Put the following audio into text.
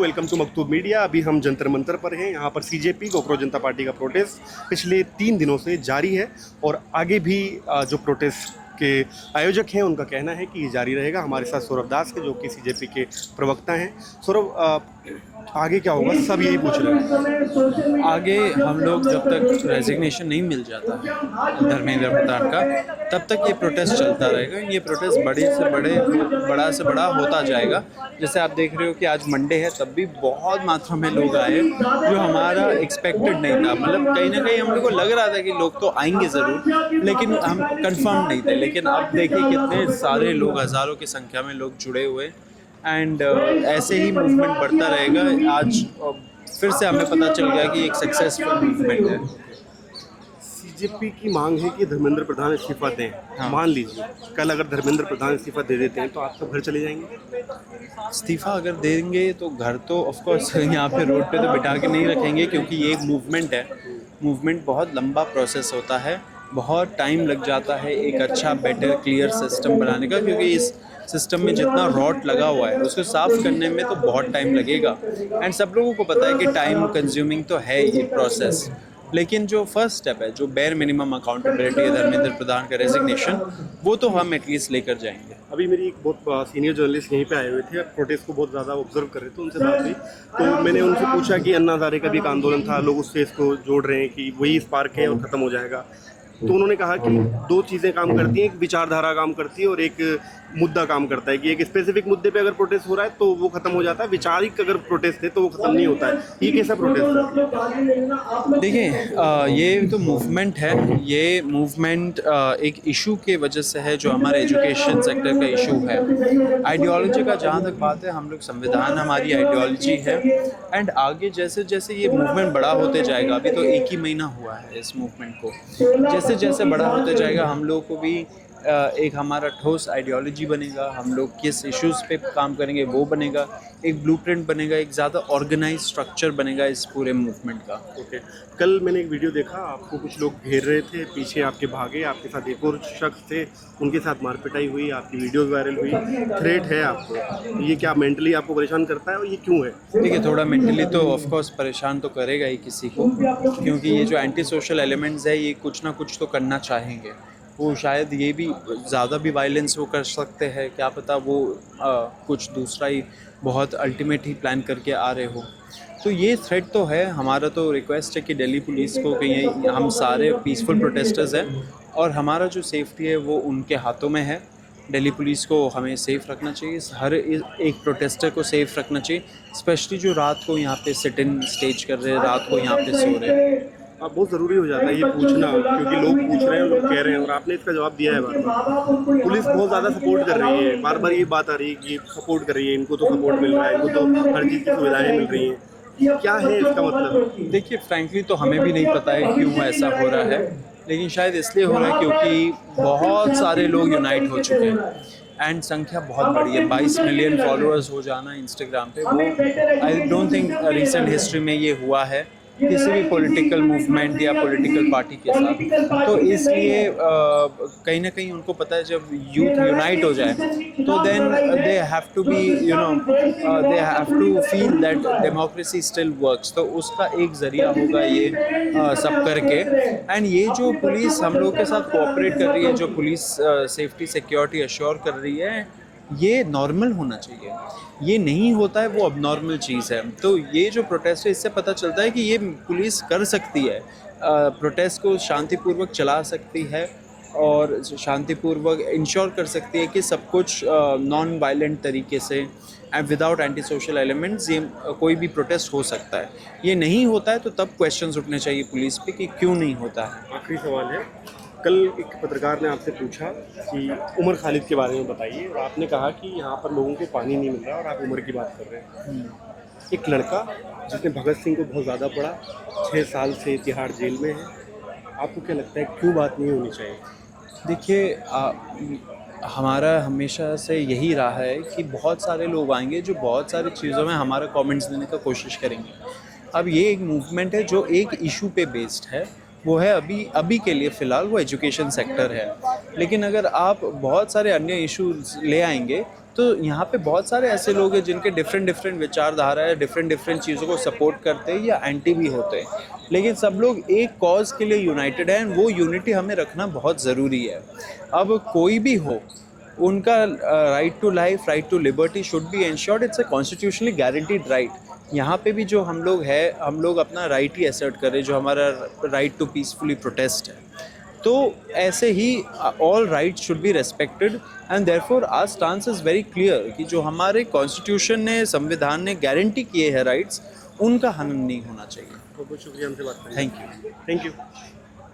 Welcome to मकतूब media. अभी हम जंतर मंतर पर हैं। यहाँ पर सीजेपी कोकरोच जनता पार्टी का प्रोटेस्ट पिछले 3 दिनों से जारी है और आगे भी जो प्रोटेस्ट के आयोजक हैं उनका कहना है कि ये जारी रहेगा। हमारे साथ सौरभ दास है जो कि सीजेपी के प्रवक्ता हैं। सौरभ, आगे क्या होगा, सब यही पूछ रहे हैं। आगे हम लोग जब तक रेजिग्नेशन नहीं मिल जाता है धर्मेंद्र प्रधान का, तब तक ये प्रोटेस्ट चलता रहेगा। ये प्रोटेस्ट बड़ा से बड़ा होता जाएगा। जैसे आप देख रहे हो कि आज मंडे है, तब भी बहुत मात्रा में लोग आए, जो हमारा एक्सपेक्टेड नहीं था। मतलब कहीं ना कहीं हम लोग को लग रहा था कि लोग तो आएंगे ज़रूर, लेकिन हम कंफर्म नहीं थे। लेकिन अब देखिए कितने सारे लोग, हज़ारों की संख्या में लोग जुड़े हुए एंड ऐसे ही मूवमेंट बढ़ता रहेगा। आज फिर से हमें पता चल गया कि एक सक्सेसफुल मूवमेंट है। सीजेपी की मांग है कि धर्मेंद्र प्रधान इस्तीफा दें। हाँ। मान लीजिए कल अगर धर्मेंद्र प्रधान इस्तीफा दे देते हैं तो आप सब घर चले जाएंगे? इस्तीफा अगर देंगे तो घर तो ऑफ कोर्स यहाँ पे रोड पे तो बिठा के नहीं रखेंगे, क्योंकि ये एक मूवमेंट है। मूवमेंट बहुत लंबा प्रोसेस होता है, बहुत टाइम लग जाता है एक अच्छा बेटर क्लियर सिस्टम बनाने का, क्योंकि इस सिस्टम में जितना रॉट लगा हुआ है उसको साफ करने में तो बहुत टाइम लगेगा। एंड सब लोगों को पता है कि टाइम कंज्यूमिंग तो है ये प्रोसेस, लेकिन जो फर्स्ट स्टेप है, जो बेयर मिनिमम अकाउंटेबिलिटी है धर्मेंद्र प्रधान का रेजिग्नेशन, वो तो हम एटलीस्ट लेकर जाएंगे। अभी मेरी एक बहुत सीनियर जर्नलिस्ट यहीं पे आए हुए थे, प्रोटेस्ट को बहुत ज़्यादा ऑब्जर्व कर रहे थे, उनसे बात हुई तो मैंने उनसे पूछा कि अन्ना हज़ारे का भी एक आंदोलन था, लोग उससे इसको जोड़ रहे हैं कि वही स्पार्क है और ख़त्म हो जाएगा। तो उन्होंने कहा कि 2 चीज़ें काम करती हैं, एक विचारधारा काम करती है और एक मुद्दा काम करता है। कि एक स्पेसिफिक मुद्दे पे अगर प्रोटेस्ट हो रहा है तो वो खत्म हो जाता है, विचारिक अगर प्रोटेस्ट है तो वो खत्म नहीं होता है। ये कैसा प्रोटेस्ट है? देखिए, ये तो मूवमेंट है। ये मूवमेंट एक इशू के वजह से है, जो हमारे एजुकेशन सेक्टर का इशू है। आइडियोलॉजी का जहाँ तक बात है, हम लोग संविधान हमारी आइडियोलॉजी है। एंड आगे जैसे जैसे ये मूवमेंट बड़ा होते जाएगा, अभी तो 1 ही महीना हुआ है इस मूवमेंट को, जैसे जैसे बड़ा होते जाएगा हम लोग को भी एक हमारा ठोस आइडियोलॉजी बनेगा। हम लोग किस इश्यूज़ पे काम करेंगे वो बनेगा, एक ब्लूप्रिंट बनेगा, एक ज़्यादा ऑर्गेनाइज स्ट्रक्चर बनेगा इस पूरे मूवमेंट का। ओके। कल मैंने एक वीडियो देखा, आपको कुछ लोग घेर रहे थे, पीछे आपके भागे, आपके साथ एक और शख्स थे, उनके साथ मारपिटाई हुई, आपकी वीडियोस वायरल हुई, थ्रेट है आपको। ये क्या मेंटली आपको परेशान करता है और ये क्यों है? देखिए, थोड़ा मेंटली तो ऑफ कोर्स परेशान तो करेगा ही किसी को, क्योंकि ये जो एंटी सोशल एलिमेंट्स है ये कुछ ना कुछ तो करना चाहेंगे। वो शायद ये भी ज़्यादा भी वायलेंस वो कर सकते हैं, क्या पता वो कुछ दूसरा ही बहुत अल्टीमेट ही प्लान करके आ रहे हो। तो ये थ्रेट तो है। हमारा तो रिक्वेस्ट है कि दिल्ली पुलिस को, कि हम सारे पीसफुल प्रोटेस्टर्स हैं और हमारा जो सेफ्टी है वो उनके हाथों में है। दिल्ली पुलिस को हमें सेफ़ रखना चाहिए, हर एक प्रोटेस्टर को सेफ़ रखना चाहिए, स्पेशली जो रात को यहाँ पे सिट इन स्टेज कर रहे हैं, रात को यहाँ पे सो रहे हैं। अब बहुत ज़रूरी हो जाता है ये पूछना, क्योंकि लोग पूछ रहे हैं, लोग कह रहे हैं और आपने इसका जवाब दिया है बार बार। पुलिस बहुत ज़्यादा सपोर्ट कर रही है, बार बार ये बात आ रही है कि सपोर्ट कर रही है, इनको तो सपोर्ट मिल रहा है, इनको तो हर चीज़ की सुविधाएँ मिल रही हैं। क्या है इसका मतलब? देखिए, फ्रैंकली तो हमें भी नहीं पता है क्यों ऐसा हो रहा है, लेकिन शायद इसलिए हो रहा है क्योंकि बहुत सारे लोग यूनाइट हो चुके हैं एंड संख्या बहुत बड़ी है। 22 मिलियन फॉलोअर्स हो जाना इंस्टाग्राम पे, वो I don't think recent history में ये हुआ है किसी भी पॉलिटिकल मूवमेंट या पॉलिटिकल पार्टी के साथ। तो इसलिए कहीं ना कहीं उनको पता है, जब यूथ यूनाइट हो जाए तो then they have to be they have to feel that democracy still works. तो उसका एक ज़रिया होगा ये सब करके। एंड ये जो पुलिस हम लोग के साथ कोऑपरेट कर रही है, जो पुलिस सेफ्टी सिक्योरिटी अश्योर कर रही है, ये नॉर्मल होना चाहिए। ये नहीं होता है वो अबनॉर्मल चीज़ है। तो ये जो प्रोटेस्ट है, इससे पता चलता है कि ये पुलिस कर सकती है, प्रोटेस्ट को शांतिपूर्वक चला सकती है और शांतिपूर्वक इंश्योर कर सकती है कि सब कुछ नॉन वायलेंट तरीके से and without anti social elements ये कोई भी प्रोटेस्ट हो सकता है। ये नहीं होता है तो तब क्वेश्चंस उठने चाहिए पुलिस पे कि क्यों नहीं होता है। आखिरी सवाल है, कल एक पत्रकार ने आपसे पूछा कि उमर खालिद के बारे में बताइए, और आपने कहा कि यहाँ पर लोगों को पानी नहीं मिल रहा और आप उमर की बात कर रहे हैं। एक लड़का जिसने भगत सिंह को बहुत ज़्यादा पढ़ा, 6 साल से तिहाड़ जेल में है, आपको क्या लगता है क्यों बात नहीं होनी चाहिए? देखिए, हमारा हमेशा से यही रहा है कि बहुत सारे लोग आएंगे जो बहुत सारी चीज़ों में हमारा कमेंट्स देने का कोशिश करेंगे। अब ये एक मूवमेंट है जो एक इशू पे बेस्ड है, वो है अभी के लिए फ़िलहाल वो एजुकेशन सेक्टर है। लेकिन अगर आप बहुत सारे अन्य इश्यूज ले आएंगे तो यहाँ पे बहुत सारे ऐसे लोग हैं जिनके डिफरेंट विचारधारा है, डिफरेंट चीज़ों को सपोर्ट करते हैं या एंटी भी होते हैं, लेकिन सब लोग एक कॉज के लिए यूनाइटेड हैं, वो यूनिटी हमें रखना बहुत ज़रूरी है। अब कोई भी हो, उनका right to life, right to liberty should be ensured, it's a constitutionally guaranteed right. यहाँ पे भी जो हम लोग हैं, हम लोग अपना राइट ही असर्ट करें, जो हमारा राइट टू पीसफुली प्रोटेस्ट है। तो ऐसे ही all rights should be respected and therefore our stance is very clear कि जो हमारे कॉन्स्टिट्यूशन ने, संविधान ने गारंटी किए हैं राइट्स, उनका हनन नहीं होना चाहिए। बहुत बहुत शुक्रिया हमसे बात करने। Thank you. Thank you.